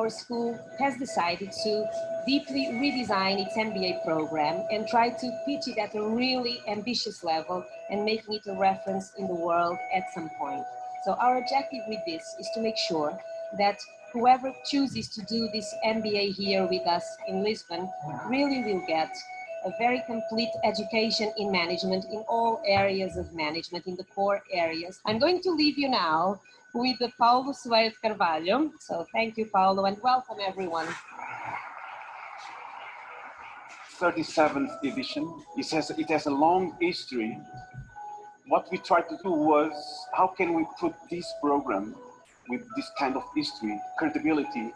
our school has decided to deeply redesign its MBA program and try to pitch it at a really ambitious level and making it a reference in the world at some point. So our objective with this is to make sure that whoever chooses to do this MBA here with us in Lisbon really will get a very complete education in management in all areas of management, in the core areas. I'm going to leave you now with Paulo Soeiro de Carvalho. So thank you, Paulo, and welcome everyone. 37th edition. It has a long history. What we tried to do was, how can we put this program with this kind of history, credibility,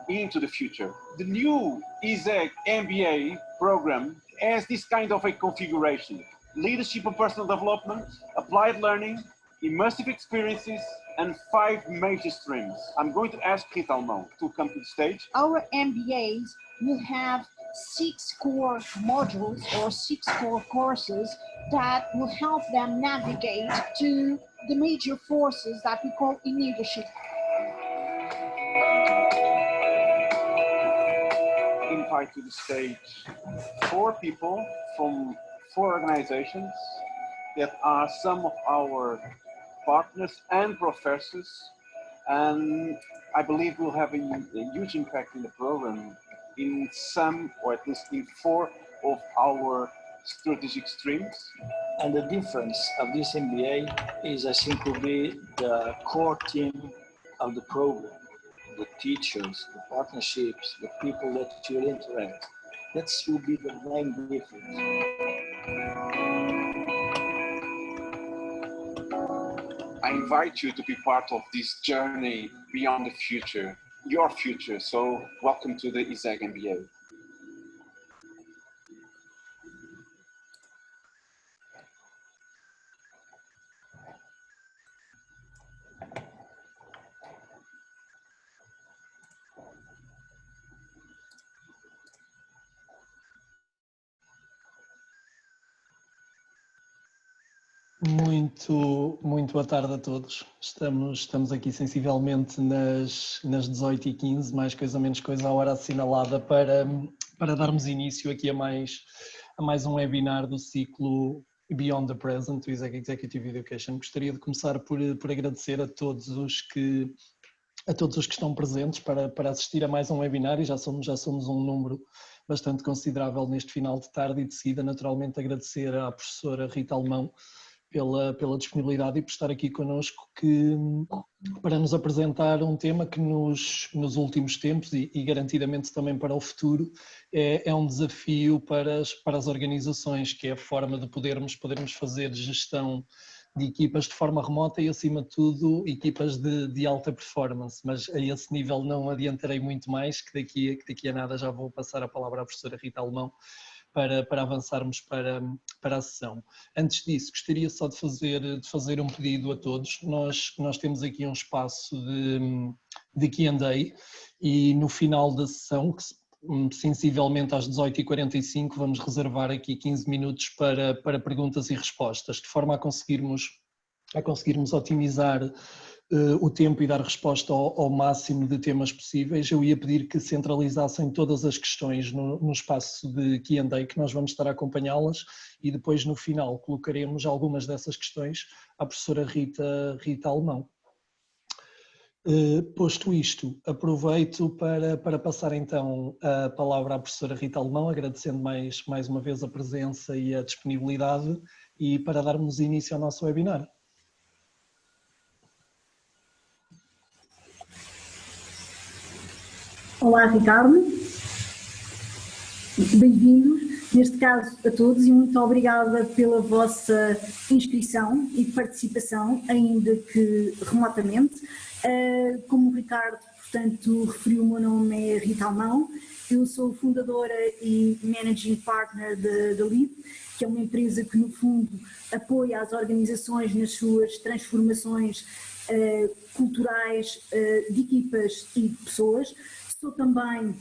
into the future? The new ISEG MBA program has this kind of a configuration: leadership and personal development, applied learning, immersive experiences, and 5 major streams. I'm going to ask Rita Alemão to come to the stage. Our MBAs will have 6 core modules or 6 core courses that will help them navigate to the major forces that we call in leadership. Invite to the stage 4 people from 4 organizations that are some of our partners and professors, and I believe will have a huge impact in the program in some, or at least in 4 of our strategic streams. And the difference of this MBA is, I think, will be the core team of the program, the teachers, the partnerships, the people that you interact. That will be the main difference. I invite you to be part of this journey beyond the future, your future. So welcome to the ISEG MBA. Muito boa tarde a todos. Estamos aqui sensivelmente nas 18h15, mais coisa menos coisa, a hora assinalada para darmos início aqui a mais um webinar do ciclo Beyond the Present, do ISEG Executive Education. Gostaria de começar por agradecer a todos os que estão presentes para assistir a mais um webinar, e já somos um número bastante considerável neste final de tarde, e de seguida naturalmente agradecer à professora Rita Alemão pela disponibilidade e por estar aqui connosco para nos apresentar um tema que nos últimos tempos e garantidamente também para o futuro é um desafio para as organizações, que é a forma de podermos fazer gestão de equipas de forma remota e, acima de tudo, equipas de alta performance. Mas a esse nível não adiantarei muito mais, que daqui a nada já vou passar a palavra à professora Rita Alemão para avançarmos para a sessão. Antes disso, gostaria só de fazer um pedido a todos. Nós temos aqui um espaço de Q&A e no final da sessão, que sensivelmente às 18h45, vamos reservar aqui 15 minutos para perguntas e respostas, de forma a conseguirmos otimizar o tempo e dar resposta ao máximo de temas possíveis. Eu ia pedir que centralizassem todas as questões no espaço de Q&A, que nós vamos estar a acompanhá-las, e depois no final colocaremos algumas dessas questões à professora Rita Alemão. Posto isto, aproveito para passar então a palavra à professora Rita Alemão, agradecendo mais uma vez a presença e a disponibilidade, e para darmos início ao nosso webinar. Olá, Ricardo, bem-vindos, neste caso a todos, e muito obrigada pela vossa inscrição e participação, ainda que remotamente. Como o Ricardo, portanto, referiu, o meu nome é Rita Alemão, eu sou fundadora e Managing Partner da LEAD, que é uma empresa que, no fundo, apoia as organizações nas suas transformações culturais de equipas e de pessoas. sou também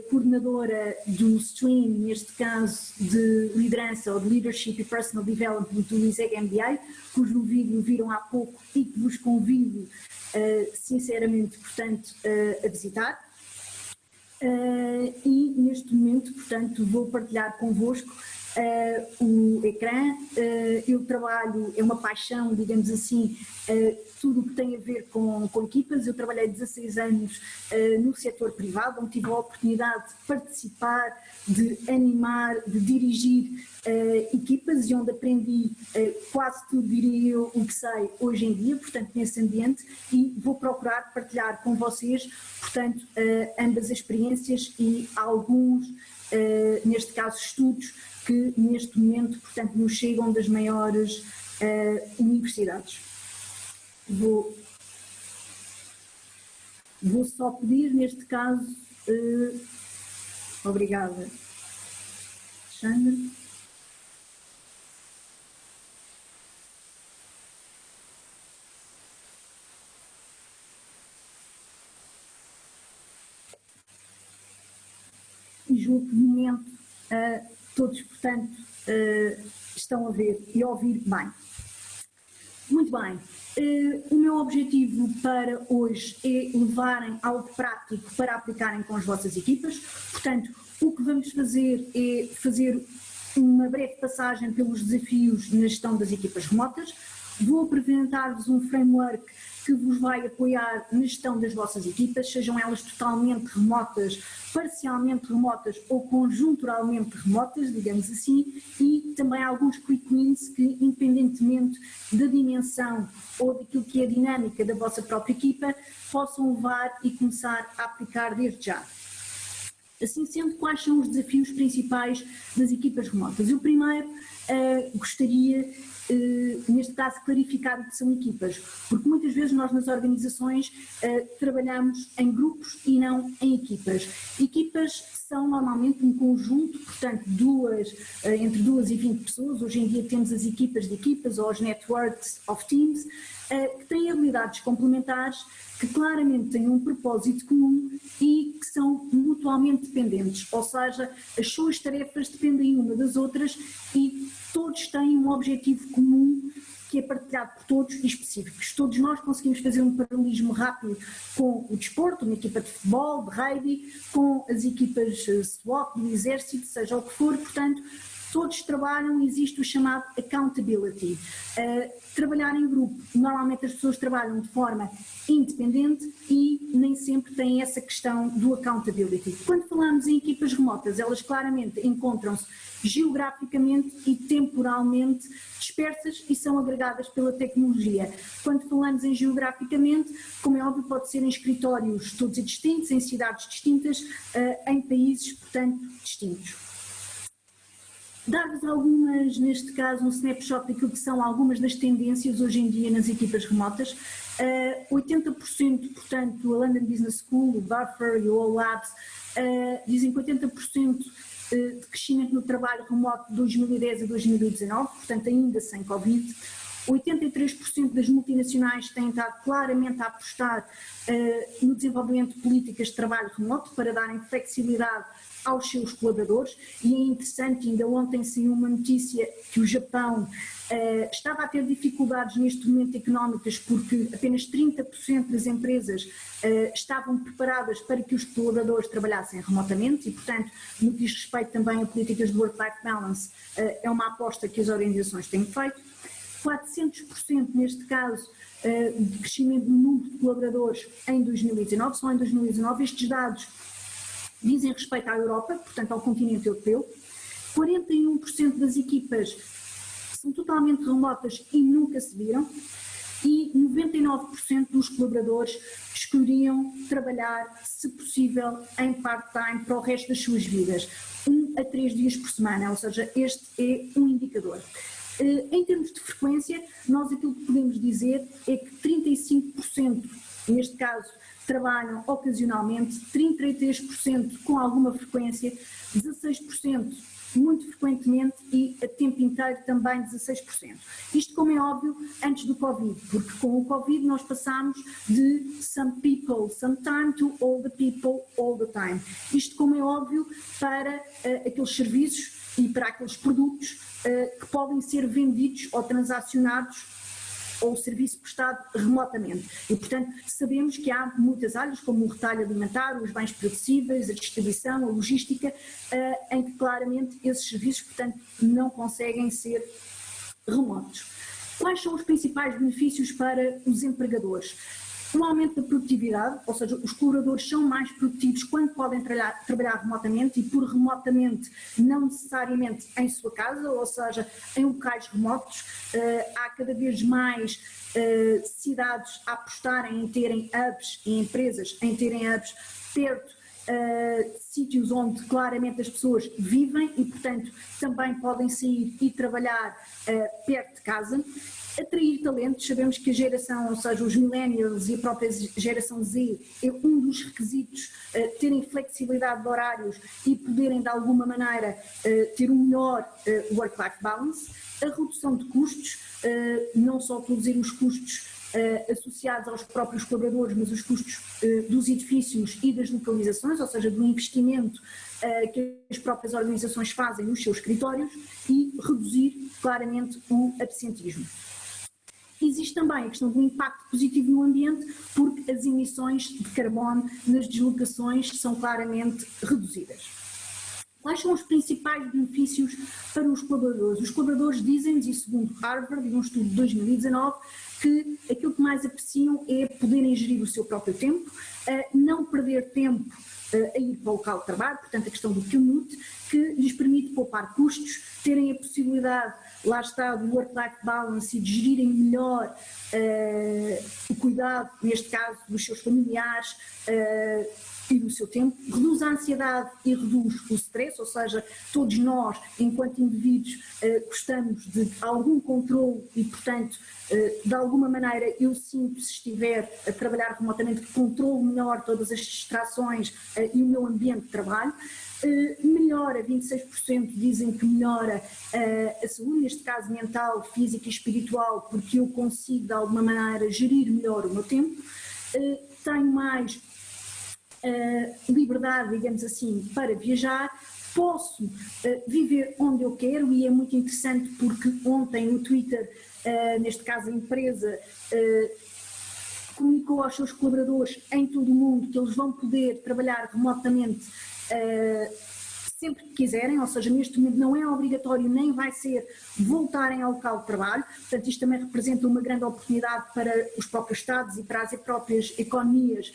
coordenadora do stream, neste caso de liderança ou de Leadership e Personal Development do ISEG MBA, cujo vídeo viram há pouco e que vos convido sinceramente, portanto, a visitar. E neste momento, portanto, vou partilhar convosco o ecrã. Eu trabalho, é uma paixão, digamos assim, tudo o que tem a ver com equipas. Eu trabalhei 16 anos no setor privado, onde tive a oportunidade de participar, de animar, de dirigir equipas e onde aprendi quase tudo, diria eu, o que sei hoje em dia, portanto, nesse ambiente, e vou procurar partilhar com vocês, portanto, ambas as experiências e alguns, neste caso, estudos que neste momento, portanto, nos chegam das maiores universidades. Vou só pedir, neste caso, obrigada, Alexandre. E julgo que, de momento, todos, portanto, estão a ver e a ouvir bem. Muito bem. O meu objetivo para hoje é levarem algo prático para aplicarem com as vossas equipas. Portanto, o que vamos fazer é fazer uma breve passagem pelos desafios na gestão das equipas remotas. Vou apresentar-vos um framework que vos vai apoiar na gestão das vossas equipas, sejam elas totalmente remotas, parcialmente remotas ou conjunturalmente remotas, digamos assim, e também alguns quick wins que, independentemente da dimensão ou daquilo que é a dinâmica da vossa própria equipa, possam levar e começar a aplicar desde já. Assim sendo, quais são os desafios principais das equipas remotas? Eu primeiro gostaria, neste caso, clarificar o que são equipas, porque muitas vezes nós nas organizações trabalhamos em grupos e não em equipas. Equipas são normalmente um conjunto, portanto, entre 2 e 20 pessoas. Hoje em dia temos as equipas de equipas ou as networks of teams, que têm habilidades complementares, que claramente têm um propósito comum e que são mutuamente dependentes, ou seja, as suas tarefas dependem uma das outras e todos têm um objetivo comum que é partilhado por todos e específicos. Todos nós conseguimos fazer um paralelismo rápido com o desporto, uma equipa de futebol, de rugby, com as equipas SWAT, do exército, seja o que for, portanto, todos trabalham e existe o chamado accountability. Trabalhar em grupo, normalmente as pessoas trabalham de forma independente e nem sempre têm essa questão do accountability. Quando falamos em equipas remotas, elas claramente encontram-se geograficamente e temporalmente dispersas e são agregadas pela tecnologia. Quando falamos em geograficamente, como é óbvio, pode ser em escritórios todos distintos, em cidades distintas, em países, portanto, distintos. Dar-vos algumas, neste caso, um snapshot daquilo que são algumas das tendências hoje em dia nas equipas remotas. 80%, portanto, a London Business School, o Buffer e o All Labs dizem que 80% de crescimento no trabalho remoto de 2010 a 2019, portanto ainda sem Covid. 83% das multinacionais têm estado claramente a apostar no desenvolvimento de políticas de trabalho remoto para darem flexibilidade aos seus colaboradores, e é interessante, ainda ontem saiu uma notícia que o Japão estava a ter dificuldades neste momento económicas porque apenas 30% das empresas estavam preparadas para que os colaboradores trabalhassem remotamente e, portanto, no que diz respeito também a políticas de work-life balance, é uma aposta que as organizações têm feito. 400% neste caso de crescimento no número de colaboradores em 2019, só em 2019. Estes dados dizem respeito à Europa, portanto ao continente europeu. 41% das equipas são totalmente remotas e nunca se viram, e 99% dos colaboradores escolheriam trabalhar, se possível, em part-time para o resto das suas vidas, 1 a 3 dias por semana, ou seja, este é um indicador. Em termos de frequência, nós aquilo que podemos dizer é que 35%, neste caso, trabalham ocasionalmente, 33% com alguma frequência, 16% muito frequentemente e a tempo inteiro também 16%. Isto, como é óbvio, antes do Covid, porque com o Covid nós passamos de some people sometime to all the people all the time. Isto, como é óbvio, para aqueles serviços e para aqueles produtos que podem ser vendidos ou transacionados ou o serviço prestado remotamente. E, portanto, sabemos que há muitas áreas, como o retalho alimentar, os bens perecíveis, a distribuição, a logística, em que claramente esses serviços, portanto, não conseguem ser remotos. Quais são os principais benefícios para os empregadores? Um aumento da produtividade, ou seja, os colaboradores são mais produtivos quando podem trabalhar remotamente, e por remotamente não necessariamente em sua casa, ou seja, em locais remotos. Há cada vez mais cidades a apostarem em terem hubs e empresas em terem hubs perto de sítios onde claramente as pessoas vivem e, portanto, também podem sair e trabalhar perto de casa. Atrair talentos, sabemos que a geração, ou seja, os millennials e a própria geração Z, é um dos requisitos, terem flexibilidade de horários e poderem de alguma maneira ter um melhor work-life balance. A redução de custos, não só reduzir os custos associados aos próprios colaboradores, mas os custos dos edifícios e das localizações, ou seja, do investimento que as próprias organizações fazem nos seus escritórios, e reduzir claramente o absentismo. Existe também a questão do impacto positivo no ambiente, porque as emissões de carbono nas deslocações são claramente reduzidas. Quais são os principais benefícios para os colaboradores? Os colaboradores dizem-nos, e segundo Harvard, em um estudo de 2019, que aquilo que mais apreciam é poderem gerir o seu próprio tempo, não perder tempo a ir para o local de trabalho, portanto a questão do commute, que lhes permite poupar custos, terem a possibilidade, lá está, do work-life balance e de gerirem melhor o cuidado, neste caso, dos seus familiares e do seu tempo, reduz a ansiedade e reduz o stress, ou seja, todos nós, enquanto indivíduos, gostamos de algum controle e, portanto, de alguma maneira eu sinto, se estiver a trabalhar remotamente, que controlo melhor todas as distrações e o meu ambiente de trabalho. Melhora, 26% dizem que melhora a saúde, neste caso mental, física e espiritual, porque eu consigo de alguma maneira gerir melhor o meu tempo. Tenho mais liberdade, digamos assim, para viajar. Posso viver onde eu quero, e é muito interessante porque ontem o Twitter, neste caso a empresa, comunicou aos seus colaboradores em todo o mundo que eles vão poder trabalhar remotamente sempre que quiserem, ou seja, neste momento não é obrigatório nem vai ser voltarem ao local de trabalho. Portanto, isto também representa uma grande oportunidade para os próprios Estados e para as próprias economias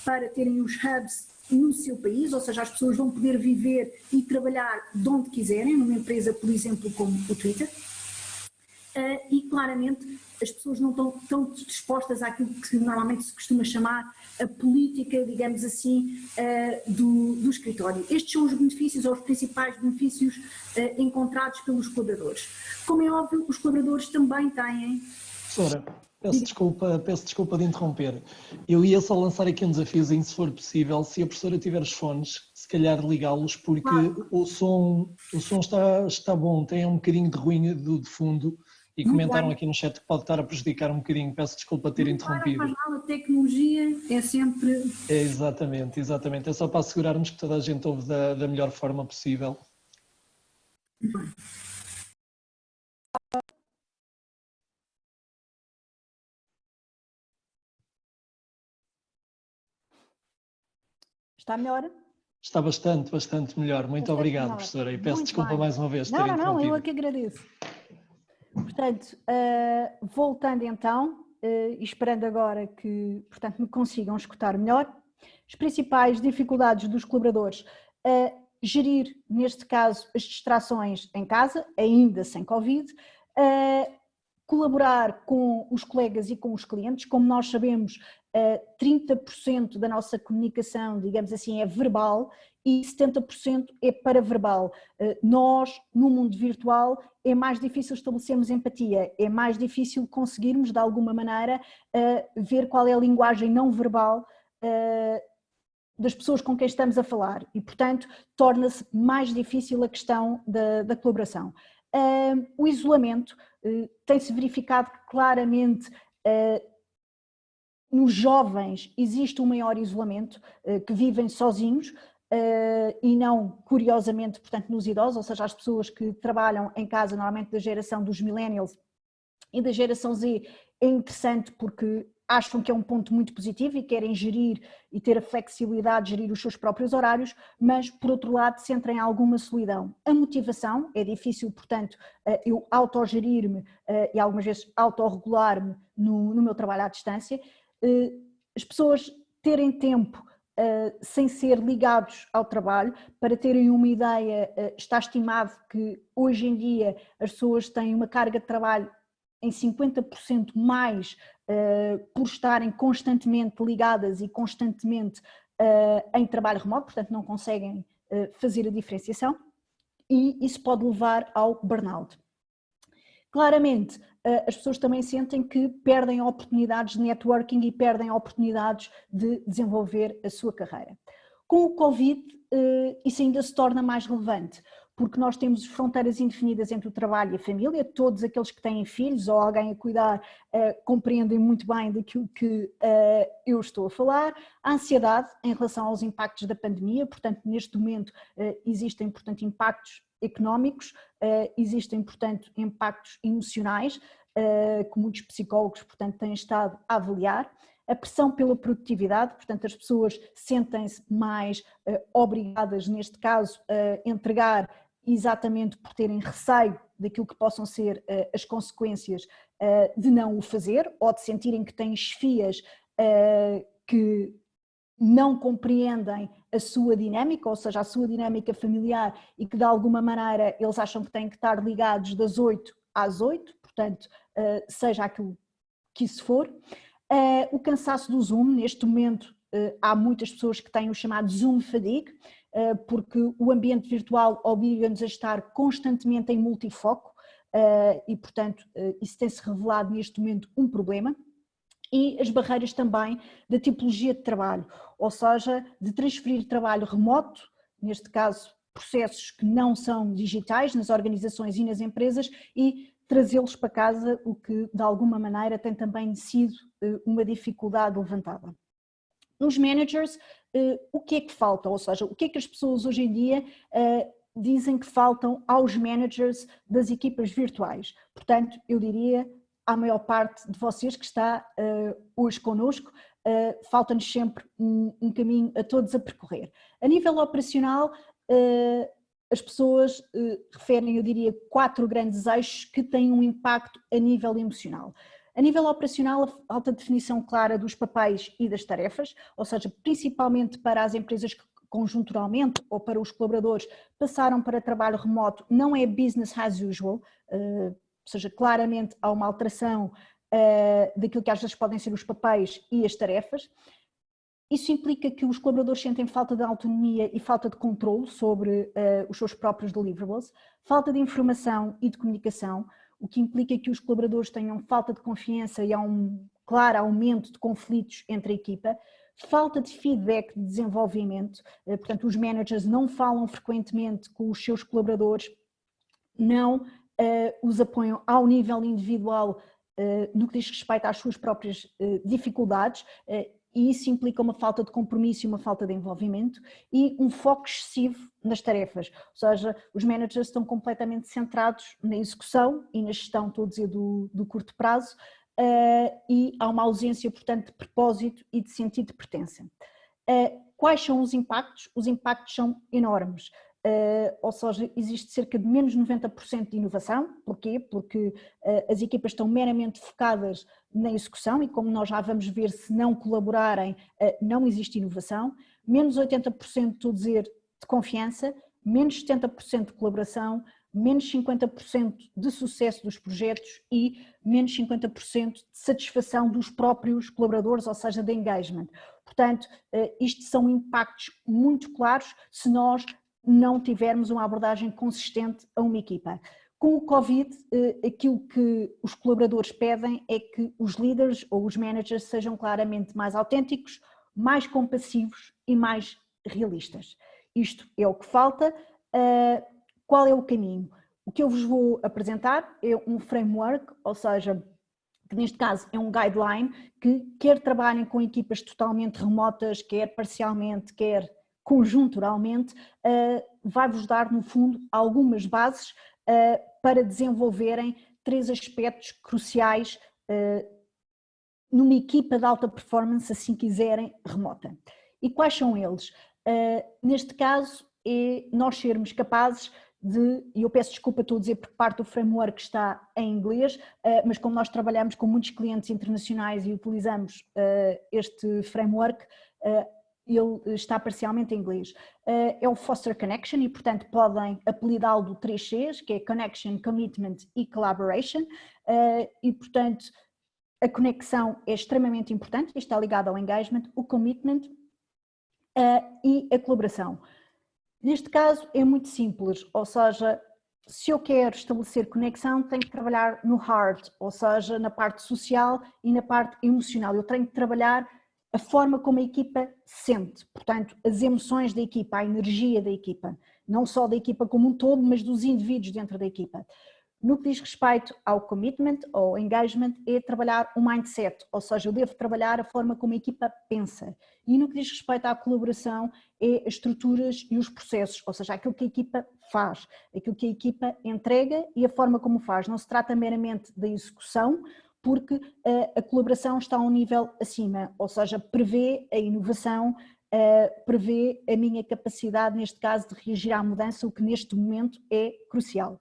para terem os hubs no seu país, ou seja, as pessoas vão poder viver e trabalhar de onde quiserem, numa empresa, por exemplo, como o Twitter. E claramente as pessoas não estão tão dispostas àquilo que normalmente se costuma chamar a política, digamos assim, do escritório. Estes são os benefícios, ou os principais benefícios encontrados pelos colaboradores. Como é óbvio, os colaboradores também têm... Professora, peço desculpa de interromper. Eu ia só lançar aqui um desafiozinho, se for possível, se a professora tiver os fones, se calhar ligá-los, porque Claro. o som está bom, tem um bocadinho de ruído de fundo, e Muito comentaram bem. aqui no chat que pode estar a prejudicar um bocadinho. Peço desculpa ter interrompido. Mas não, a tecnologia é sempre... É, exatamente. É só para assegurarmos que toda a gente ouve da melhor forma possível. Está melhor? Está bastante melhor. Muito Bastante obrigado, melhor. professora, e peço Muito desculpa bem. mais uma vez ter Não, interrompido. eu é que agradeço. Portanto, voltando então, e esperando agora que, portanto, me consigam escutar melhor, as principais dificuldades dos colaboradores: gerir, neste caso, as distrações em casa, ainda sem Covid, colaborar com os colegas e com os clientes. Como nós sabemos, 30% da nossa comunicação, digamos assim, é verbal e 70% é paraverbal. Nós, no mundo virtual, é mais difícil estabelecermos empatia, é mais difícil conseguirmos, de alguma maneira, ver qual é a linguagem não verbal das pessoas com quem estamos a falar e, portanto, torna-se mais difícil a questão da colaboração. O isolamento tem-se verificado que claramente nos jovens existe um maior isolamento, que vivem sozinhos e não, curiosamente, portanto, nos idosos, ou seja, as pessoas que trabalham em casa, normalmente da geração dos millennials e da geração Z, é interessante porque acham que é um ponto muito positivo e querem gerir e ter a flexibilidade de gerir os seus próprios horários, mas por outro lado sentem alguma solidão. A motivação é difícil, portanto, eu autogerir-me e algumas vezes autorregular-me no meu trabalho à distância. As pessoas terem tempo sem ser ligados ao trabalho, para terem uma ideia, está estimado que hoje em dia as pessoas têm uma carga de trabalho em 50% mais por estarem constantemente ligadas e constantemente em trabalho remoto, portanto não conseguem fazer a diferenciação e isso pode levar ao burnout. Claramente, as pessoas também sentem que perdem oportunidades de networking e perdem oportunidades de desenvolver a sua carreira. Com o Covid, isso ainda se torna mais relevante, porque nós temos fronteiras indefinidas entre o trabalho e a família, todos aqueles que têm filhos ou alguém a cuidar compreendem muito bem daquilo que eu estou a falar. A ansiedade em relação aos impactos da pandemia, portanto, neste momento existem, portanto, impactos económicos, existem, portanto, impactos emocionais, que muitos psicólogos, portanto, têm estado a avaliar. A pressão pela produtividade, portanto, as pessoas sentem-se mais obrigadas, neste caso, a entregar exatamente por terem receio daquilo que possam ser as consequências de não o fazer ou de sentirem que têm chefias que não compreendem a sua dinâmica, ou seja, a sua dinâmica familiar e que de alguma maneira eles acham que têm que estar ligados das 8 às 8, portanto, seja aquilo que isso for. O cansaço do Zoom, neste momento há muitas pessoas que têm o chamado Zoom fatigue, porque o ambiente virtual obriga-nos a estar constantemente em multifoco e, portanto, isso tem-se revelado neste momento um problema. E as barreiras também da tipologia de trabalho, ou seja, de transferir trabalho remoto, neste caso processos que não são digitais nas organizações e nas empresas, e trazê-los para casa, o que de alguma maneira tem também sido uma dificuldade levantada. Nos managers, o que é que falta? Ou seja, o que é que as pessoas hoje em dia dizem que faltam aos managers das equipas virtuais? Portanto, eu diria, à maior parte de vocês que está hoje connosco, falta-nos sempre um caminho a todos a percorrer. A nível operacional, as pessoas referem, eu diria, 4 grandes eixos que têm um impacto a nível emocional. A nível operacional, a falta de definição clara dos papéis e das tarefas, ou seja, principalmente para as empresas que conjunturalmente ou para os colaboradores passaram para trabalho remoto, não é business as usual, ou seja, claramente há uma alteração daquilo que às vezes podem ser os papéis e as tarefas. Isso implica que os colaboradores sentem falta de autonomia e falta de controle sobre os seus próprios deliverables, falta de informação e de comunicação, o que implica que os colaboradores tenham falta de confiança e há um claro aumento de conflitos entre a equipa, falta de feedback de desenvolvimento, portanto os managers não falam frequentemente com os seus colaboradores, não os apoiam ao nível individual no que diz respeito às suas próprias dificuldades, e isso implica uma falta de compromisso e uma falta de envolvimento e um foco excessivo nas tarefas, ou seja, os managers estão completamente centrados na execução e na gestão, estou a dizer, do curto prazo, e há uma ausência, portanto, de propósito e de sentido de pertença. Quais são os impactos? Os impactos são enormes. Ou seja, existe cerca de menos 90% de inovação. Porquê? Porque as equipas estão meramente focadas na execução e, como nós já vamos ver, se não colaborarem, não existe inovação. Menos 80%, estou a dizer, de confiança, menos 70% de colaboração, menos 50% de sucesso dos projetos e menos 50% de satisfação dos próprios colaboradores, ou seja, de engagement. Portanto, isto são impactos muito claros se nós não tivermos uma abordagem consistente a uma equipa. Com o Covid, aquilo que os colaboradores pedem é que os líderes ou os managers sejam claramente mais autênticos, mais compassivos e mais realistas. Isto é o que falta. Qual é o caminho? O que eu vos vou apresentar é um framework, ou seja, que neste caso é um guideline que quer trabalhem com equipas totalmente remotas, quer parcialmente, quer conjunturalmente, vai-vos dar no fundo algumas bases para desenvolverem 3 aspectos cruciais numa equipa de alta performance, assim quiserem, remota. E quais são eles? Neste caso é nós sermos capazes de, e eu peço desculpa, estou a dizer porque parte do framework está em inglês, mas como nós trabalhamos com muitos clientes internacionais e utilizamos este framework, ele está parcialmente em inglês. É o Foster Connection e, portanto, podem apelidá-lo do 3Cs, que é Connection, Commitment e Collaboration, e, portanto, a conexão é extremamente importante, está ligado ao engagement, o commitment e a colaboração. Neste caso é muito simples, ou seja, se eu quero estabelecer conexão, tenho que trabalhar no hard, ou seja, na parte social e na parte emocional. Eu tenho que trabalhar a forma como a equipa sente, portanto, as emoções da equipa, a energia da equipa, não só da equipa como um todo, mas dos indivíduos dentro da equipa. No que diz respeito ao commitment ou engagement, é trabalhar o mindset, ou seja, eu devo trabalhar a forma como a equipa pensa. E no que diz respeito à colaboração, é as estruturas e os processos, ou seja, aquilo que a equipa faz, aquilo que a equipa entrega e a forma como faz. Não se trata meramente da execução, porque a colaboração está a um nível acima, ou seja, prevê a inovação, prevê a minha capacidade, neste caso, de reagir à mudança, o que neste momento é crucial.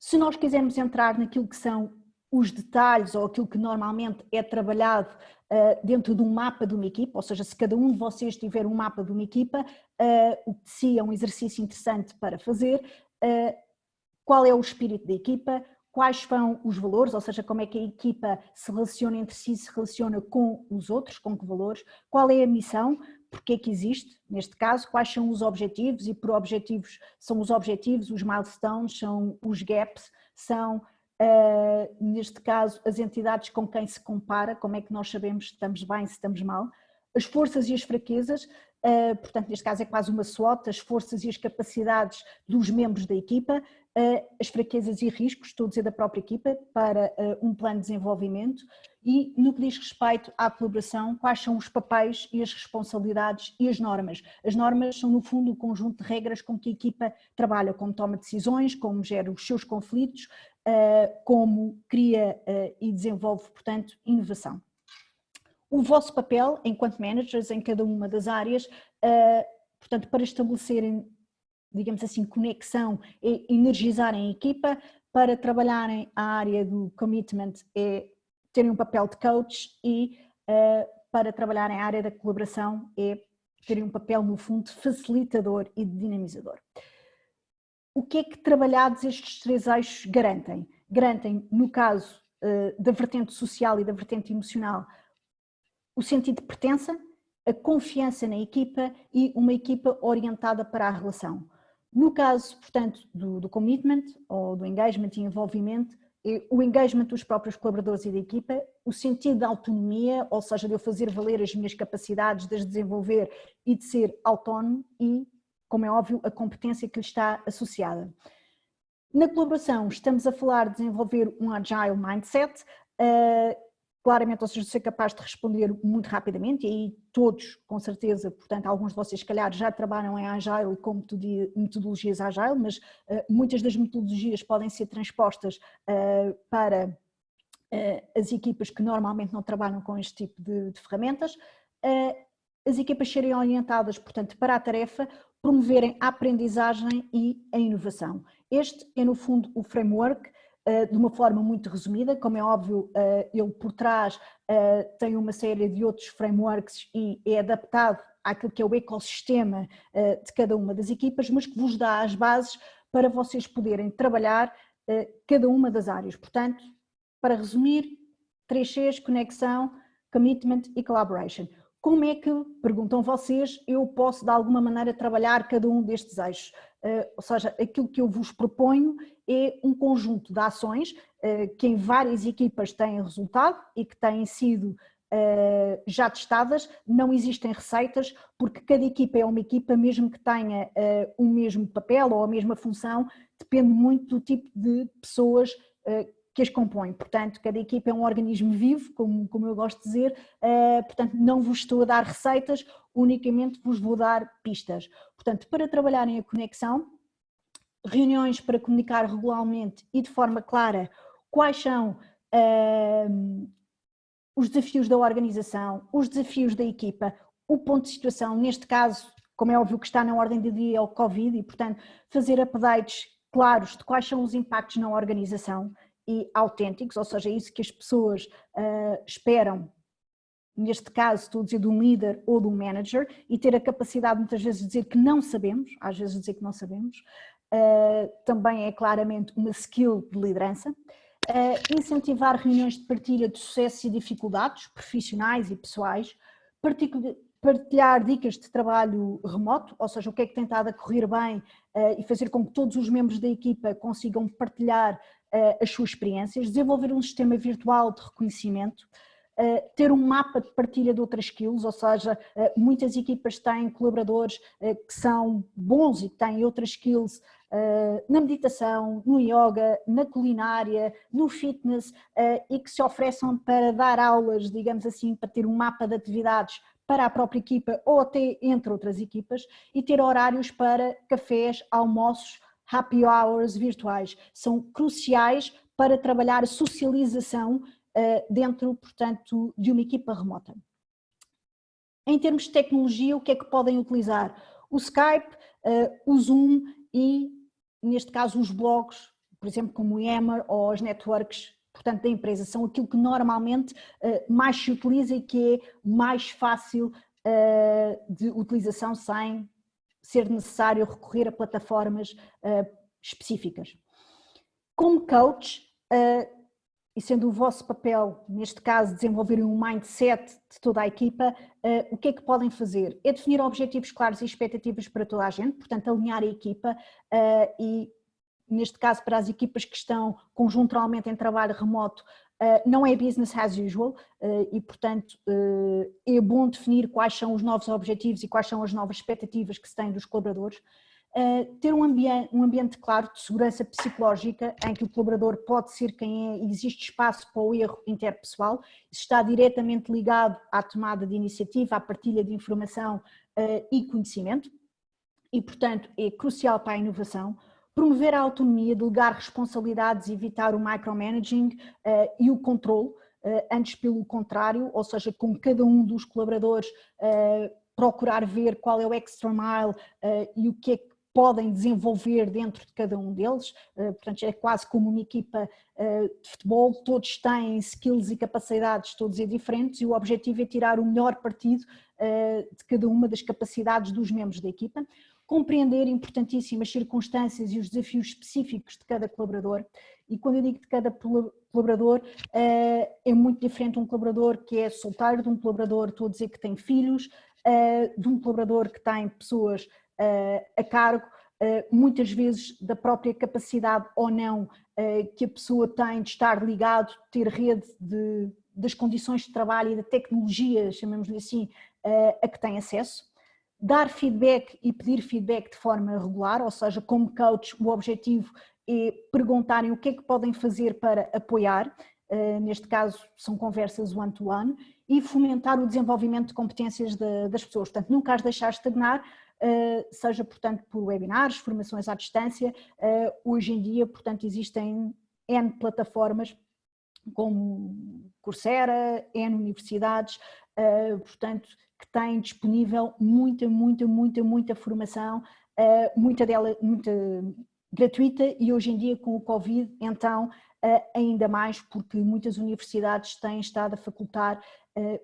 Se nós quisermos entrar naquilo que são os detalhes ou aquilo que normalmente é trabalhado dentro de um mapa de uma equipa, ou seja, se cada um de vocês tiver um mapa de uma equipa, o que sim é um exercício interessante para fazer, qual é o espírito da equipa, quais são os valores, ou seja, como é que a equipa se relaciona entre si, se relaciona com os outros, com que valores, qual é a missão, porque é que existe, neste caso, quais são os objetivos, e por objetivos são os objetivos, os milestones, são os gaps, são, neste caso, as entidades com quem se compara, como é que nós sabemos se estamos bem, se estamos mal, as forças e as fraquezas, portanto, neste caso é quase uma SWOT, as forças e as capacidades dos membros da equipa, as fraquezas e riscos, estou a dizer da própria equipa, para um plano de desenvolvimento, e no que diz respeito à colaboração, quais são os papéis e as responsabilidades e as normas. As normas são, no fundo, o conjunto de regras com que a equipa trabalha, como toma decisões, como gera os seus conflitos, como cria e desenvolve, portanto, inovação. O vosso papel, enquanto managers, em cada uma das áreas, portanto, para estabelecerem, digamos assim, conexão e energizarem a equipa, para trabalharem a área do commitment é terem um papel de coach e para trabalharem a área da colaboração é terem um papel, no fundo, facilitador e de dinamizador. O que é que trabalhados estes 3 eixos garantem? Garantem, no caso da vertente social e da vertente emocional, o sentido de pertença, a confiança na equipa e uma equipa orientada para a relação. No caso, portanto, do commitment ou do engagement e envolvimento, o engagement dos próprios colaboradores e da equipa, o sentido da autonomia, ou seja, de eu fazer valer as minhas capacidades, de as desenvolver e de ser autónomo e, como é óbvio, a competência que lhe está associada. Na colaboração, estamos a falar de desenvolver um agile mindset, claramente, ou seja, ser capaz de responder muito rapidamente, e aí todos, com certeza, portanto, alguns de vocês, se calhar, já trabalham em Agile e com metodologias Agile, mas muitas das metodologias podem ser transpostas para as equipas que normalmente não trabalham com este tipo de ferramentas. As equipas serem orientadas, portanto, para a tarefa, promoverem a aprendizagem e a inovação. Este é, no fundo, o framework. De uma forma muito resumida, como é óbvio, ele por trás tem uma série de outros frameworks e é adaptado àquilo que é o ecossistema de cada uma das equipas, mas que vos dá as bases para vocês poderem trabalhar cada uma das áreas. Portanto, para resumir, 3Cs, conexão, commitment e collaboration. Como é que, perguntam vocês, eu posso de alguma maneira trabalhar cada um destes eixos? Ou seja, aquilo que eu vos proponho é um conjunto de ações que em várias equipas têm resultado e que têm sido já testadas, não existem receitas, porque cada equipa é uma equipa, mesmo que tenha o mesmo papel ou a mesma função, depende muito do tipo de pessoas que as compõem. Portanto, cada equipa é um organismo vivo, como eu gosto de dizer, portanto, não vos estou a dar receitas, unicamente vos vou dar pistas. Portanto, para trabalharem a conexão, reuniões para comunicar regularmente e de forma clara quais são os desafios da organização, os desafios da equipa, o ponto de situação, neste caso, como é óbvio que está na ordem do dia, é o Covid, e portanto fazer updates claros de quais são os impactos na organização e autênticos, ou seja, isso que as pessoas esperam, neste caso estou a dizer de um líder ou de um manager, e ter a capacidade muitas vezes de dizer que não sabemos, às vezes dizer que não sabemos, também é claramente uma skill de liderança. Incentivar reuniões de partilha de sucessos e dificuldades profissionais e pessoais, partilhar dicas de trabalho remoto, ou seja, o que é que tem estado a correr bem e fazer com que todos os membros da equipa consigam partilhar as suas experiências, desenvolver um sistema virtual de reconhecimento, ter um mapa de partilha de outras skills, ou seja, muitas equipas têm colaboradores que são bons e que têm outras skills na meditação, no yoga, na culinária, no fitness e que se ofereçam para dar aulas, digamos assim, para ter um mapa de atividades para a própria equipa ou até entre outras equipas e ter horários para cafés, almoços, happy hours virtuais. São cruciais para trabalhar a socialização dentro, portanto, de uma equipa remota. Em termos de tecnologia, o que é que podem utilizar? O Skype, o Zoom e, neste caso, os blogs, por exemplo, como o Yammer ou as networks, portanto, da empresa, são aquilo que normalmente mais se utiliza e que é mais fácil de utilização sem ser necessário recorrer a plataformas específicas. Como coach, e sendo o vosso papel, neste caso, desenvolverem um mindset de toda a equipa, o que é que podem fazer? É definir objetivos claros e expectativas para toda a gente, portanto, alinhar a equipa e, neste caso, para as equipas que estão conjunturalmente em trabalho remoto, não é business as usual e, portanto, é bom definir quais são os novos objetivos e quais são as novas expectativas que se têm dos colaboradores. Ter um ambiente claro de segurança psicológica em que o colaborador pode ser quem é e existe espaço para o erro interpessoal, isso está diretamente ligado à tomada de iniciativa, à partilha de informação e conhecimento e, portanto, é crucial para a inovação. Promover a autonomia, delegar responsabilidades e evitar o micromanaging e o controle, antes pelo contrário, ou seja, com cada um dos colaboradores procurar ver qual é o extra mile e o que é que podem desenvolver dentro de cada um deles, portanto é quase como uma equipa de futebol, todos têm skills e capacidades todos diferentes e o objetivo é tirar o melhor partido de cada uma das capacidades dos membros da equipa, compreender importantíssimas circunstâncias e os desafios específicos de cada colaborador e quando eu digo de cada colaborador é muito diferente um colaborador que é solteiro, de um colaborador, estou a dizer que tem filhos, de um colaborador que tem pessoas a cargo, muitas vezes da própria capacidade ou não que a pessoa tem de estar ligado, ter rede das condições de trabalho e da tecnologia, chamemos-lhe assim, a que tem acesso. Dar feedback e pedir feedback de forma regular, ou seja, como coach o objetivo é perguntarem o que é que podem fazer para apoiar, neste caso são conversas one-to-one, e fomentar o desenvolvimento de competências das pessoas, portanto nunca as deixar estagnar, seja portanto por webinars, formações à distância, hoje em dia portanto existem N plataformas como Coursera, N universidades, portanto que têm disponível muita formação, muita dela gratuita e hoje em dia com o Covid então ainda mais porque muitas universidades têm estado a facultar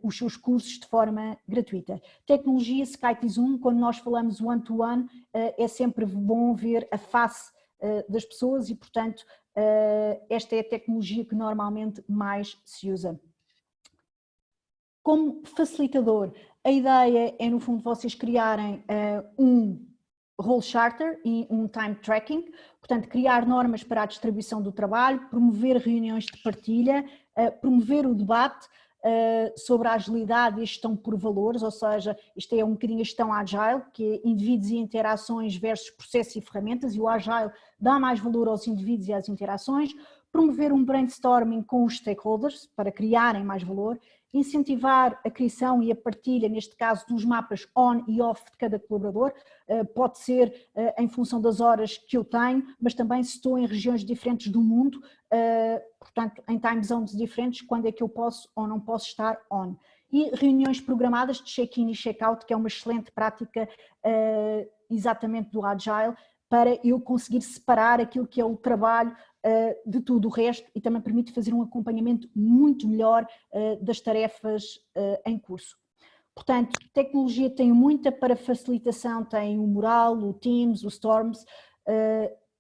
os seus cursos de forma gratuita. Tecnologia, Skype e Zoom, quando nós falamos one-to-one, é sempre bom ver a face das pessoas e, portanto, esta é a tecnologia que normalmente mais se usa. Como facilitador, a ideia é, no fundo, vocês criarem um role charter e um time tracking, portanto, criar normas para a distribuição do trabalho, promover reuniões de partilha, promover o debate, sobre a agilidade e a gestão por valores, ou seja, isto é um bocadinho a gestão agile, que é indivíduos e interações versus processos e ferramentas, e o agile dá mais valor aos indivíduos e às interações, promover um brainstorming com os stakeholders para criarem mais valor, incentivar a criação e a partilha, neste caso, dos mapas on e off de cada colaborador, pode ser em função das horas que eu tenho, mas também se estou em regiões diferentes do mundo, portanto, em time zones diferentes, quando é que eu posso ou não posso estar on. E reuniões programadas de check-in e check-out, que é uma excelente prática exatamente do Agile, para eu conseguir separar aquilo que é o trabalho de tudo o resto e também permite fazer um acompanhamento muito melhor das tarefas em curso. Portanto, tecnologia tem muita para facilitação, tem o Mural, o Teams, o Storms,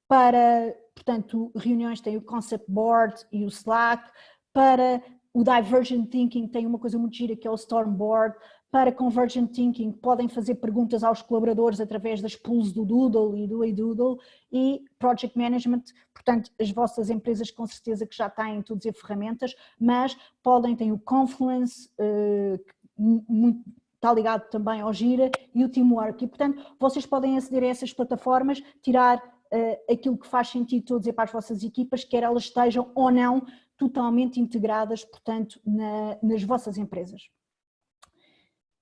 para, portanto, reuniões tem o Concept Board e o Slack, para o Divergent Thinking tem uma coisa muito gira que é o Storm Board, para Convergent Thinking podem fazer perguntas aos colaboradores através das pools do Doodle e do iDoodle, e Project Management, portanto as vossas empresas com certeza que já têm todas as ferramentas, mas podem ter o Confluence, está ligado também ao Gira, e o Teamwork, e portanto vocês podem aceder a essas plataformas, tirar aquilo que faz sentido todos para as vossas equipas, quer elas estejam ou não totalmente integradas, portanto, nas vossas empresas.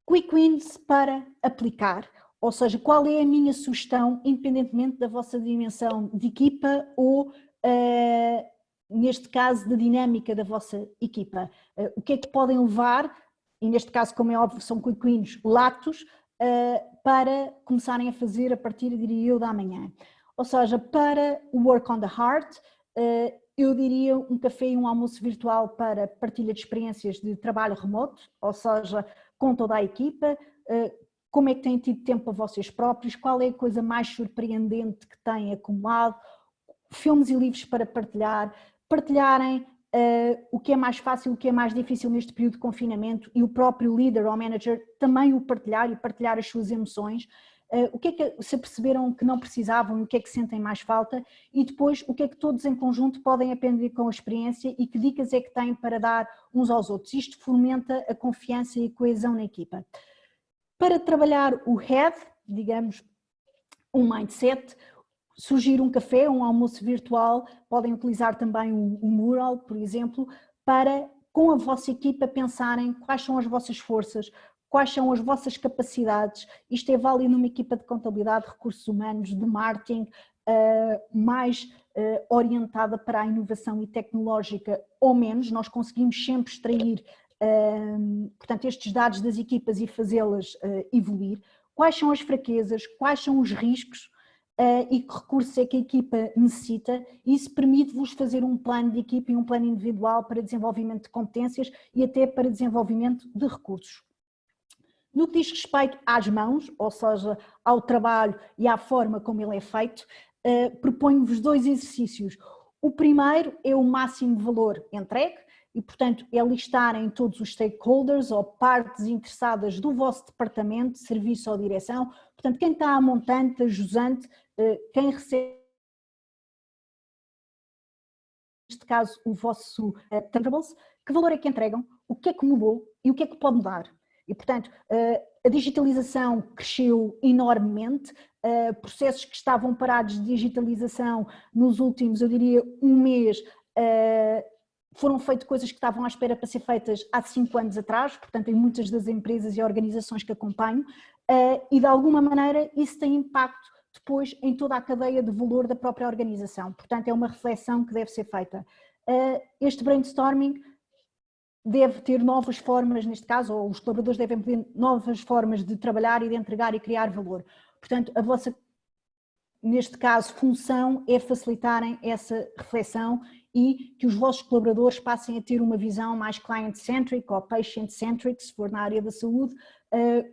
Quick Wins para aplicar, ou seja, qual é a minha sugestão, independentemente da vossa dimensão de equipa ou, neste caso, da dinâmica da vossa equipa. O que é que podem levar, e neste caso, como é óbvio, são Quick Wins latos, para começarem a fazer a partir, diria eu, da manhã. Ou seja, para o Work on the Heart, eu diria um café e um almoço virtual para partilha de experiências de trabalho remoto, ou seja, com toda a equipa, como é que têm tido tempo a vocês próprios, qual é a coisa mais surpreendente que têm acumulado, filmes e livros para partilharem o que é mais fácil, o que é mais difícil neste período de confinamento, e o próprio líder ou manager também o partilhar e partilhar as suas emoções. O que é que se perceberam que não precisavam e o que é que sentem mais falta, e depois o que é que todos em conjunto podem aprender com a experiência e que dicas é que têm para dar uns aos outros. Isto fomenta a confiança e a coesão na equipa. Para trabalhar o head, digamos, um mindset, surgir um café, um almoço virtual, podem utilizar também o Mural, por exemplo, para com a vossa equipa pensarem quais são as vossas forças, quais são as vossas capacidades. Isto é válido numa equipa de contabilidade, recursos humanos, de marketing, mais orientada para a inovação e tecnológica ou menos. Nós conseguimos sempre extrair, portanto, estes dados das equipas e fazê-las evoluir. Quais são as fraquezas, quais são os riscos e que recursos é que a equipa necessita. Isso permite-vos fazer um plano de equipa e um plano individual para desenvolvimento de competências e até para desenvolvimento de recursos. No que diz respeito às mãos, ou seja, ao trabalho e à forma como ele é feito, proponho-vos 2 exercícios. O primeiro é o máximo de valor entregue e, portanto, é listarem todos os stakeholders ou partes interessadas do vosso departamento, serviço ou direção. Portanto, quem está a montante, a jusante, quem recebe, neste caso, o vosso deliverables, que valor é que entregam, o que é que mudou e o que é que pode mudar. E, portanto, a digitalização cresceu enormemente, processos que estavam parados de digitalização nos últimos, eu diria, um mês, foram feitas coisas que estavam à espera para ser feitas há 5 anos atrás, portanto, em muitas das empresas e organizações que acompanho, e de alguma maneira isso tem impacto depois em toda a cadeia de valor da própria organização. Portanto, é uma reflexão que deve ser feita. Este brainstorming deve ter novas formas, neste caso, ou os colaboradores devem ter novas formas de trabalhar e de entregar e criar valor. Portanto, a vossa, neste caso, função é facilitarem essa reflexão e que os vossos colaboradores passem a ter uma visão mais client-centric ou patient-centric, se for na área da saúde,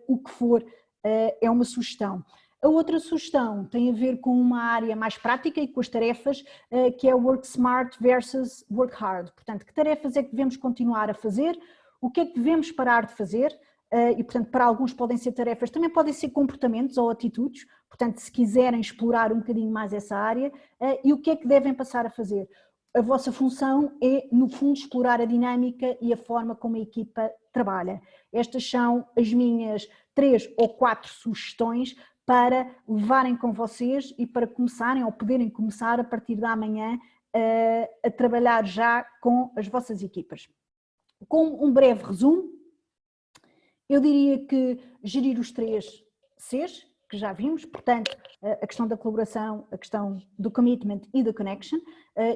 o que for, é uma sugestão. A outra sugestão tem a ver com uma área mais prática e com as tarefas, que é Work Smart versus Work Hard. Portanto, que tarefas é que devemos continuar a fazer, o que é que devemos parar de fazer, e portanto para alguns podem ser tarefas, também podem ser comportamentos ou atitudes, portanto se quiserem explorar um bocadinho mais essa área, e o que é que devem passar a fazer. a vossa função é, no fundo, explorar a dinâmica e a forma como a equipa trabalha. Estas são as minhas 3 ou 4 sugestões para levarem com vocês e para começarem ou poderem começar a partir da manhã a trabalhar já com as vossas equipas. Com um breve resumo, eu diria que gerir os 3 Cs, que já vimos, portanto, a questão da colaboração, a questão do commitment e da connection,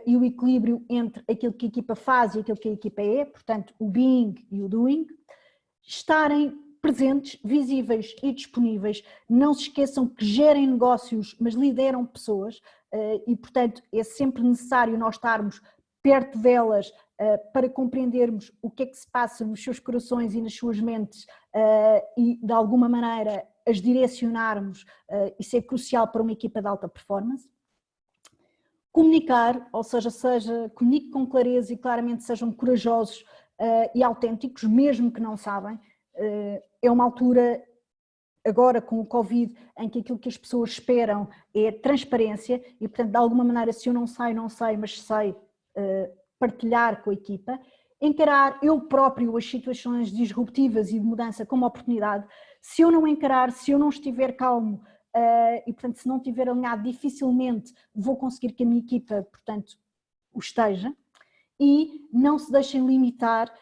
e o equilíbrio entre aquilo que a equipa faz e aquilo que a equipa é, portanto, o being e o doing, estarem presentes, visíveis e disponíveis. Não se esqueçam que gerem negócios, mas lideram pessoas, e, portanto, é sempre necessário nós estarmos perto delas para compreendermos o que é que se passa nos seus corações e nas suas mentes e, de alguma maneira, as direcionarmos. Isso é crucial para uma equipa de alta performance. Comunicar, ou seja, comunique com clareza e claramente sejam corajosos e autênticos, mesmo que não sabem. É uma altura, agora com o Covid, em que aquilo que as pessoas esperam é transparência e, portanto, de alguma maneira, se eu não sei, mas sei partilhar com a equipa. Encarar eu próprio as situações disruptivas e de mudança como oportunidade. Se eu não encarar, se eu não estiver calmo e, portanto, se não estiver alinhado, dificilmente vou conseguir que a minha equipa, portanto, o esteja. E não se deixem limitar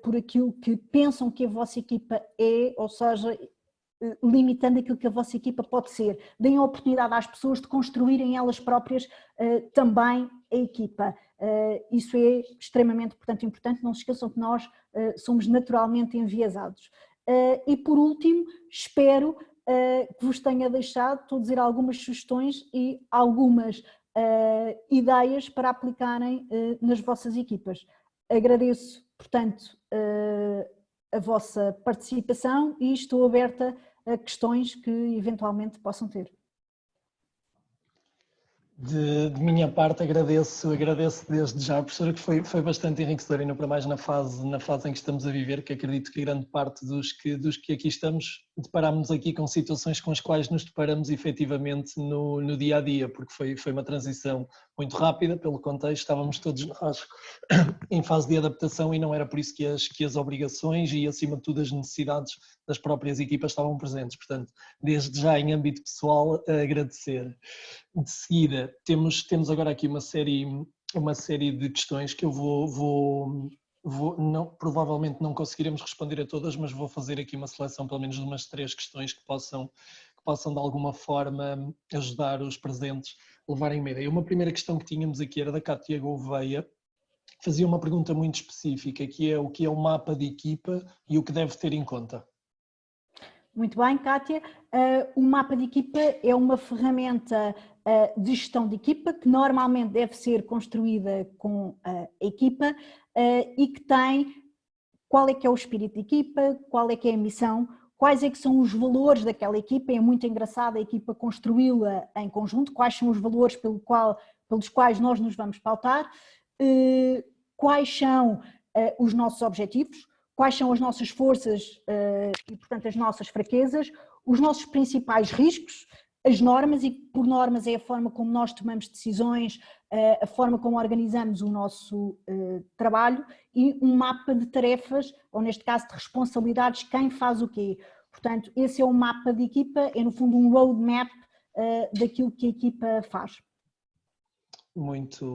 por aquilo que pensam que a vossa equipa é, ou seja, limitando aquilo que a vossa equipa pode ser. Deem a oportunidade às pessoas de construírem elas próprias também a equipa. Isso é extremamente, portanto, importante. Não se esqueçam que nós somos naturalmente enviesados. E por último, espero que vos tenha deixado, estou a dizer, algumas sugestões e algumas ideias para aplicarem nas vossas equipas. Agradeço, portanto, a vossa participação e estou aberta a questões que eventualmente possam ter. De minha parte agradeço desde já, professora, que foi bastante enriquecedor, ainda para mais na fase em que estamos a viver, que acredito que grande parte dos que aqui estamos deparámos aqui com situações com as quais nos deparamos efetivamente no dia a dia, porque foi uma transição muito rápida pelo contexto, estávamos todos nós em fase de adaptação e não era por isso que as obrigações e acima de tudo as necessidades das próprias equipas estavam presentes, portanto, desde já em âmbito pessoal agradecer. De seguida, temos agora aqui uma série de questões que eu provavelmente não conseguiremos responder a todas, mas vou fazer aqui uma seleção pelo menos de umas 3 questões que possam de alguma forma ajudar os presentes a levarem uma ideia. Uma primeira questão que tínhamos aqui era da Cátia Gouveia, fazia uma pergunta muito específica, que é o que é o mapa de equipa e o que deve ter em conta. Muito bem, Cátia. O mapa de equipa é uma ferramenta de gestão de equipa que normalmente deve ser construída com a equipa e que tem qual é que é o espírito de equipa, qual é que é a missão, quais é que são os valores daquela equipa. É muito engraçado a equipa construí-la em conjunto, quais são os valores pelos quais nós nos vamos pautar, quais são os nossos objetivos, quais são as nossas forças e, portanto, as nossas fraquezas, os nossos principais riscos, as normas, e por normas é a forma como nós tomamos decisões, a forma como organizamos o nosso trabalho e um mapa de tarefas, ou neste caso de responsabilidades, quem faz o quê. Portanto, esse é um mapa de equipa, é no fundo um roadmap daquilo que a equipa faz. Muito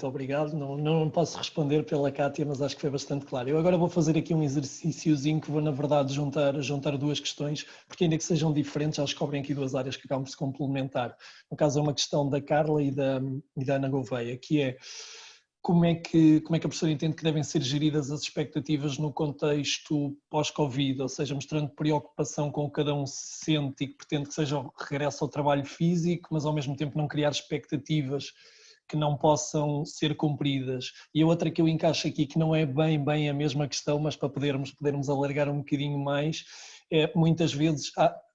obrigado. Não posso responder pela Cátia, mas acho que foi bastante claro. Eu agora vou fazer aqui um exercíciozinho que vou, na verdade, juntar 2 questões, porque ainda que sejam diferentes, elas cobrem aqui 2 áreas que acabam por se complementar. No caso, é uma questão da Carla e da Ana Gouveia, que é como é que a professora entende que devem ser geridas as expectativas no contexto pós-Covid, ou seja, mostrando preocupação com o que cada um se sente e que pretende que seja o regresso ao trabalho físico, mas ao mesmo tempo não criar expectativas que não possam ser cumpridas. E a outra que eu encaixo aqui, que não é bem a mesma questão, mas para podermos alargar um bocadinho mais, é muitas vezes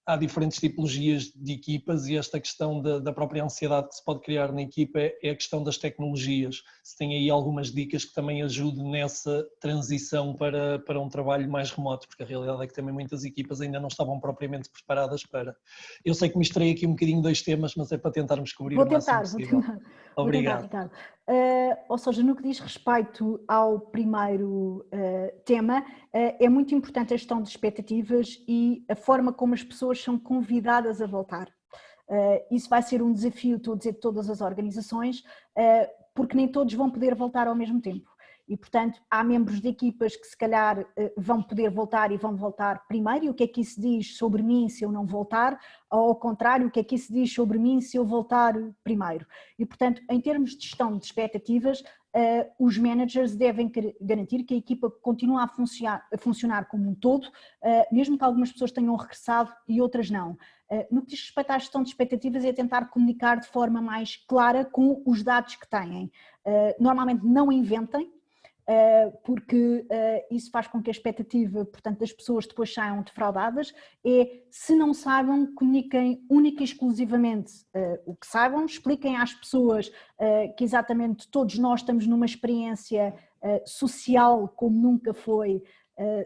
há diferentes tipologias de equipas e esta questão da própria ansiedade que se pode criar na equipa é a questão das tecnologias. Se tem aí algumas dicas que também ajudem nessa transição para um trabalho mais remoto, porque a realidade é que também muitas equipas ainda não estavam propriamente preparadas para. Eu sei que misturei aqui um bocadinho dois temas, mas é para tentarmos cobrir o máximo possível. Obrigado. Vou tentar, Ricardo. Ou seja, no que diz respeito ao primeiro tema, é muito importante a gestão de expectativas e a forma como as pessoas são convidadas a voltar. Isso vai ser um desafio, estou a dizer, de todas as organizações, porque nem todos vão poder voltar ao mesmo tempo. E, portanto, há membros de equipas que se calhar vão poder voltar e vão voltar primeiro, e o que é que isso diz sobre mim se eu não voltar, ou ao contrário, o que é que isso diz sobre mim se eu voltar primeiro. E, portanto, em termos de gestão de expectativas, os managers devem garantir que a equipa continue a funcionar como um todo, mesmo que algumas pessoas tenham regressado e outras não. No que diz respeito à gestão de expectativas é tentar comunicar de forma mais clara com os dados que têm. Normalmente não inventem, porque isso faz com que a expectativa, portanto, das pessoas depois saiam defraudadas. Se não saibam, comuniquem única e exclusivamente o que saibam, expliquem às pessoas que exatamente todos nós estamos numa experiência social como nunca foi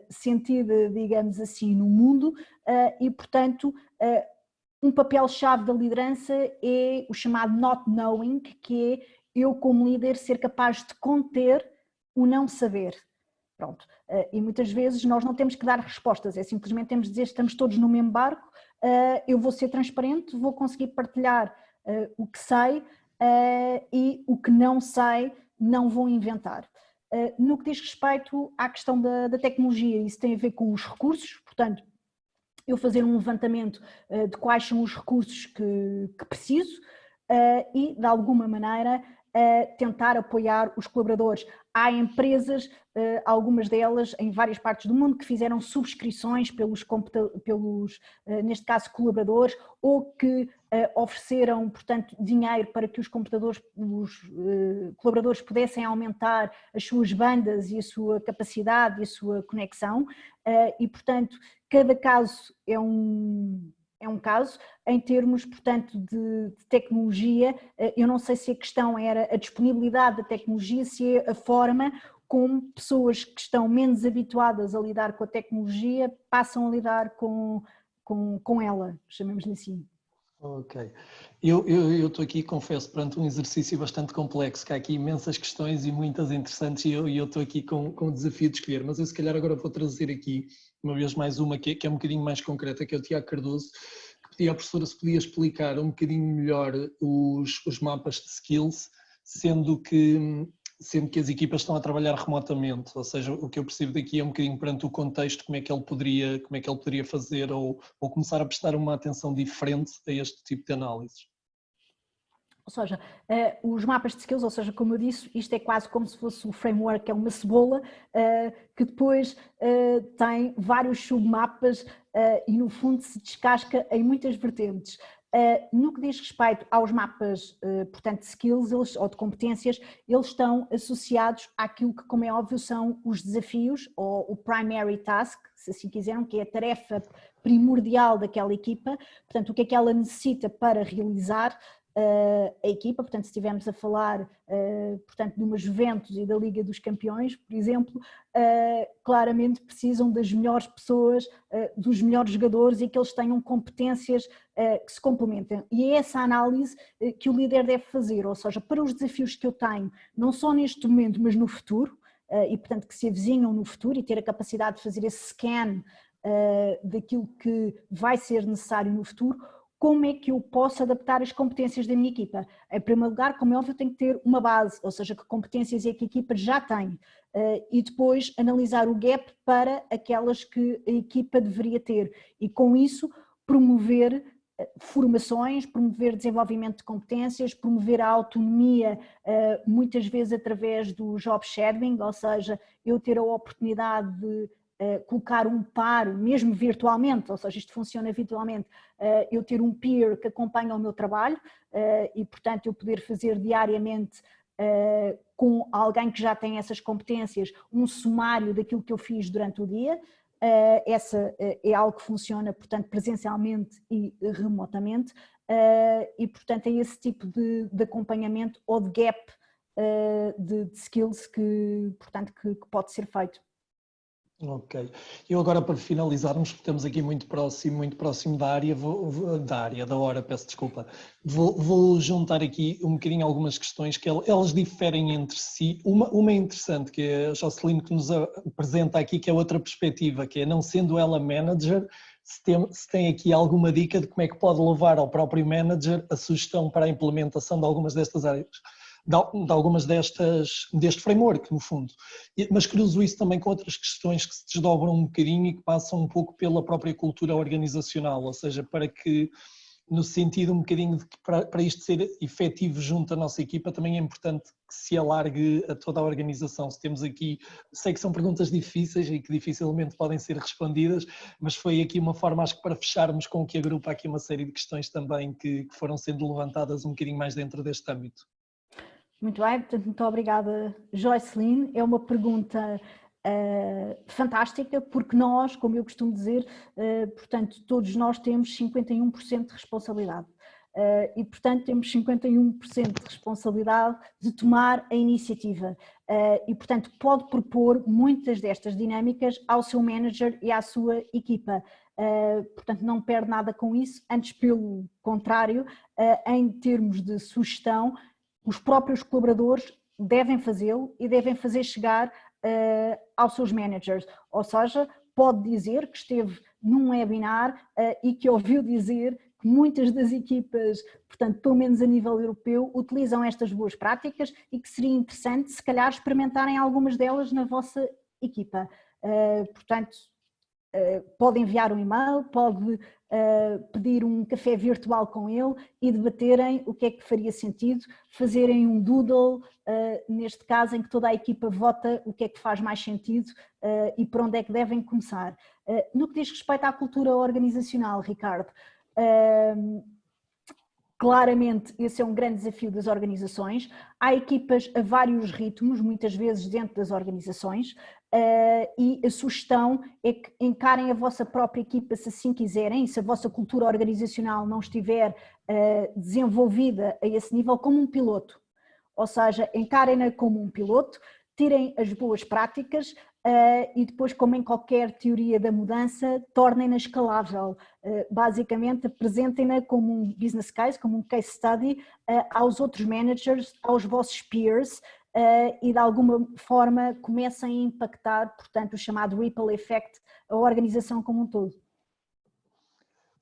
sentida, digamos assim, no mundo, e, portanto, um papel-chave da liderança é o chamado not knowing, que é eu como líder ser capaz de conter o não saber. Pronto. E muitas vezes nós não temos que dar respostas, é simplesmente temos de dizer estamos todos no mesmo barco, eu vou ser transparente, vou conseguir partilhar o que sei e o que não sei não vou inventar. No que diz respeito à questão da tecnologia, isso tem a ver com os recursos, portanto, eu fazer um levantamento de quais são os recursos que preciso e, de alguma maneira, tentar apoiar os colaboradores. Há empresas, algumas delas em várias partes do mundo, que fizeram subscrições pelos neste caso, colaboradores, ou que ofereceram, portanto, dinheiro para que os colaboradores pudessem aumentar as suas bandas e a sua capacidade e a sua conexão, e, portanto, cada caso é um caso. Em termos, portanto, de tecnologia, eu não sei se a questão era a disponibilidade da tecnologia, se é a forma como pessoas que estão menos habituadas a lidar com a tecnologia passam a lidar com ela, chamemos-lhe assim. Ok. Eu estou aqui, confesso, perante um exercício bastante complexo, que há aqui imensas questões e muitas interessantes e eu estou aqui com o desafio de escolher, mas eu se calhar agora vou trazer aqui, uma vez mais uma que é um bocadinho mais concreta, que é o Tiago Cardoso, que pedia à professora se podia explicar um bocadinho melhor os mapas de skills, sendo que as equipas estão a trabalhar remotamente, ou seja, o que eu percebo daqui é um bocadinho perante o contexto, como é que ele poderia fazer ou começar a prestar uma atenção diferente a este tipo de análises. Ou seja, os mapas de skills, ou seja, como eu disse, isto é quase como se fosse o framework, é uma cebola que depois tem vários submapas e no fundo se descasca em muitas vertentes. No que diz respeito aos mapas, portanto, de skills ou de competências, eles estão associados àquilo que, como é óbvio, são os desafios ou o primary task, se assim quiserem, que é a tarefa primordial daquela equipa, portanto, o que é que ela necessita para realizar a equipa. Portanto, se estivermos a falar, portanto, de uma Juventus e da Liga dos Campeões, por exemplo, claramente precisam das melhores pessoas, dos melhores jogadores e que eles tenham competências que se complementem. E é essa análise que o líder deve fazer, ou seja, para os desafios que eu tenho, não só neste momento, mas no futuro, e portanto que se avizinham no futuro e ter a capacidade de fazer esse scan daquilo que vai ser necessário no futuro, como é que eu posso adaptar as competências da minha equipa? Em primeiro lugar, como é óbvio, tenho que ter uma base, ou seja, que competências é que a equipa já tem, e depois analisar o gap para aquelas que a equipa deveria ter e com isso promover formações, promover desenvolvimento de competências, promover a autonomia, muitas vezes através do job shadowing, ou seja, eu ter a oportunidade de colocar um par, mesmo virtualmente, ou seja, isto funciona virtualmente, eu ter um peer que acompanha o meu trabalho e, portanto, eu poder fazer diariamente com alguém que já tem essas competências um sumário daquilo que eu fiz durante o dia. essa é algo que funciona, portanto, presencialmente e remotamente, e, portanto, é esse tipo de acompanhamento ou de gap de skills que, portanto, que pode ser feito. Ok. Eu agora, para finalizarmos, porque estamos aqui muito próximo da área, da hora, peço desculpa, vou juntar aqui um bocadinho algumas questões que elas diferem entre si. Uma é interessante, que é a Jocelyn que nos apresenta aqui, que é outra perspectiva, que é, não sendo ela manager, se tem aqui alguma dica de como é que pode levar ao próprio manager a sugestão para a implementação de algumas destas áreas, de algumas deste framework, no fundo. Mas cruzo isso também com outras questões que se desdobram um bocadinho e que passam um pouco pela própria cultura organizacional, ou seja, para que, no sentido um bocadinho de que para isto ser efetivo junto à nossa equipa, também é importante que se alargue a toda a organização. Se temos aqui, sei que são perguntas difíceis e que dificilmente podem ser respondidas, mas foi aqui uma forma, acho que para fecharmos com o que agrupa aqui uma série de questões também que foram sendo levantadas um bocadinho mais dentro deste âmbito. Muito bem, portanto, muito obrigada, Jocelyn. É uma pergunta fantástica, porque nós, como eu costumo dizer, portanto, todos nós temos 51% de responsabilidade. E, portanto, temos 51% de responsabilidade de tomar a iniciativa. E, portanto, pode propor muitas destas dinâmicas ao seu manager e à sua equipa. Portanto, não perde nada com isso, antes pelo contrário, em termos de sugestão, os próprios colaboradores devem fazê-lo e devem fazer chegar aos seus managers, ou seja, pode dizer que esteve num webinar e que ouviu dizer que muitas das equipas, portanto, pelo menos a nível europeu, utilizam estas boas práticas e que seria interessante, se calhar, experimentarem algumas delas na vossa equipa. Portanto, pode enviar um e-mail, pode pedir um café virtual com ele e debaterem o que é que faria sentido, fazerem um doodle, neste caso em que toda a equipa vota o que é que faz mais sentido e por onde é que devem começar. No que diz respeito à cultura organizacional, Ricardo, claramente esse é um grande desafio das organizações. Há equipas a vários ritmos, muitas vezes dentro das organizações, e a sugestão é que encarem a vossa própria equipa se assim quiserem, e se a vossa cultura organizacional não estiver desenvolvida a esse nível, como um piloto. Ou seja, encarem-na como um piloto, tirem as boas práticas e depois, como em qualquer teoria da mudança, tornem-na escalável. Basicamente, apresentem-na como um business case, como um case study aos outros managers, aos vossos peers, e de alguma forma comecem a impactar, portanto, o chamado ripple effect, a organização como um todo.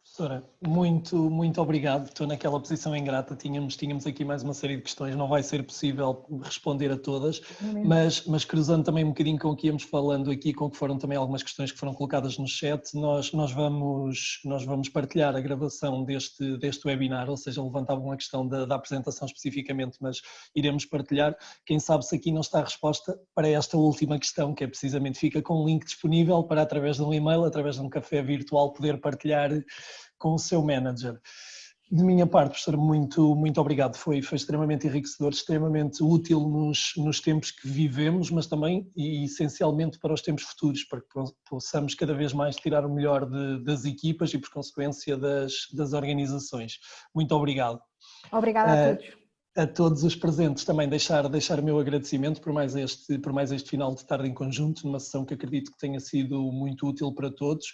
Professora, muito obrigado. Estou naquela posição ingrata, tínhamos aqui mais uma série de questões, não vai ser possível responder a todas, mas cruzando também um bocadinho com o que íamos falando aqui, com o que foram também algumas questões que foram colocadas no chat, nós vamos partilhar a gravação deste webinar, ou seja, levantavam a questão da apresentação especificamente, mas iremos partilhar. Quem sabe se aqui não está a resposta para esta última questão, que é precisamente, fica com um link disponível para, através de um e-mail, através de um café virtual, poder partilhar com o seu manager. De minha parte, professor, muito obrigado. Foi extremamente enriquecedor, extremamente útil nos tempos que vivemos, mas também e essencialmente para os tempos futuros, para que possamos cada vez mais tirar o melhor das equipas e, por consequência, das organizações. Muito obrigado. Obrigada a todos. A todos os presentes também deixar o meu agradecimento por mais este final de tarde em conjunto, numa sessão que acredito que tenha sido muito útil para todos.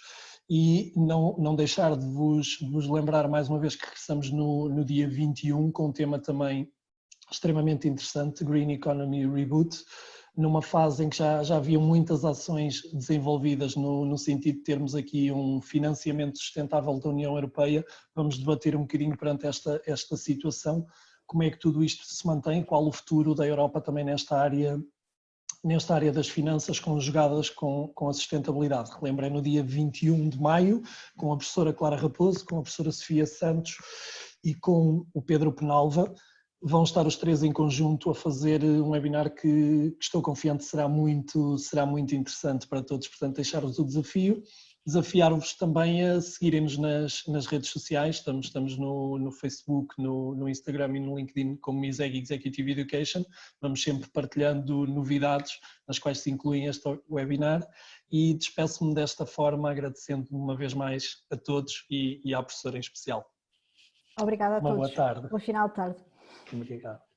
E não deixar de vos lembrar mais uma vez que regressamos no dia 21 com um tema também extremamente interessante, Green Economy Reboot, numa fase em que já havia muitas ações desenvolvidas no sentido de termos aqui um financiamento sustentável da União Europeia. Vamos debater um bocadinho perante esta situação, como é que tudo isto se mantém, qual o futuro da Europa também nesta área das finanças conjugadas com a sustentabilidade. Relembrei no dia 21 de maio, com a professora Clara Raposo, com a professora Sofia Santos e com o Pedro Penalva, vão estar os três em conjunto a fazer um webinar que estou confiante será muito interessante para todos, portanto deixar-vos o desafio desafiar-vos também a seguirem-nos nas redes sociais, estamos no Facebook, no Instagram e no LinkedIn como ISEG Executive Education, vamos sempre partilhando novidades nas quais se incluem este webinar e despeço-me desta forma agradecendo uma vez mais a todos e à professora em especial. Obrigada a todos. Uma boa tarde. Boa final de tarde. Obrigado.